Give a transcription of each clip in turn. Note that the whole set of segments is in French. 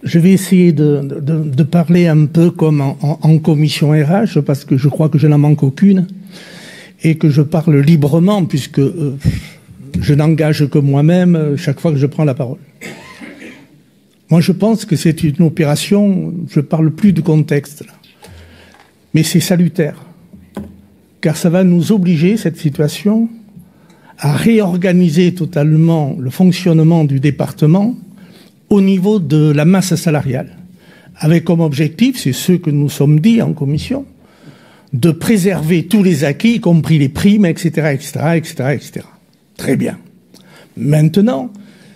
Je vais essayer de parler un peu comme en commission RH, parce que je crois que je n'en manque aucune, et que je parle librement, puisque je n'engage que moi-même chaque fois que je prends la parole. Moi, je pense que c'est une opération, je ne parle plus du contexte, là, mais c'est salutaire, car ça va nous obliger, cette situation, à réorganiser totalement le fonctionnement du département au niveau de la masse salariale, avec comme objectif, c'est ce que nous sommes dit en commission, de préserver tous les acquis, y compris les primes, etc., etc., etc., etc. Très bien. Maintenant,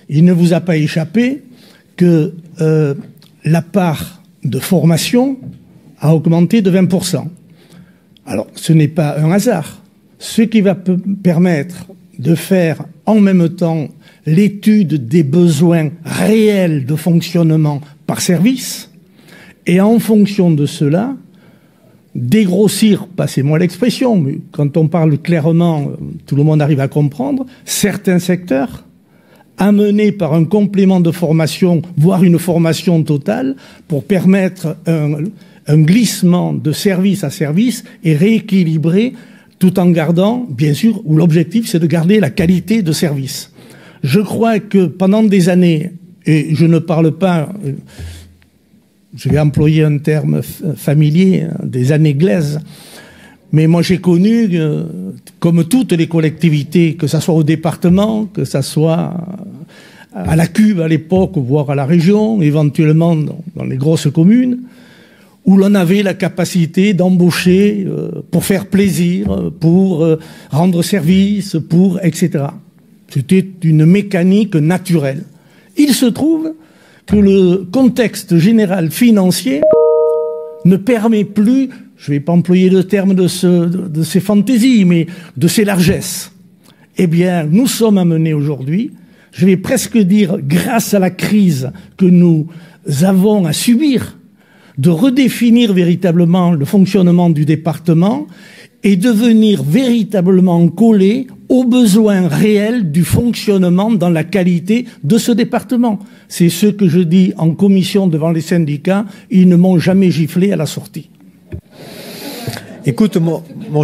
il ne vous a pas échappé que la part de formation a augmenté de 20%. Alors, ce n'est pas un hasard. Ce qui va permettre de faire en même temps l'étude des besoins réels de fonctionnement par service, et en fonction de cela, dégrossir, passez-moi l'expression, mais quand on parle clairement, tout le monde arrive à comprendre, certains secteurs amenés par un complément de formation, voire une formation totale, pour permettre un glissement de service à service et rééquilibrer, tout en gardant, bien sûr, où l'objectif c'est de garder la qualité de service. Je crois que pendant des années, et je ne parle pas, je vais employer un terme familier, des années glaises, mais moi j'ai connu, comme toutes les collectivités, que ça soit au département, que ça soit à la Cube à l'époque, voire à la région, éventuellement dans les grosses communes, où l'on avait la capacité d'embaucher pour faire plaisir, pour rendre service, pour etc. C'était une mécanique naturelle. Il se trouve que le contexte général financier ne permet plus, je ne vais pas employer le terme de ces fantaisies, mais de ces largesses. Eh bien, nous sommes amenés aujourd'hui, je vais presque dire grâce à la crise que nous avons à subir, de redéfinir véritablement le fonctionnement du département et de venir véritablement coller aux besoins réels du fonctionnement dans la qualité de ce département. C'est ce que je dis en commission devant les syndicats, ils ne m'ont jamais giflé à la sortie. Écoute, mon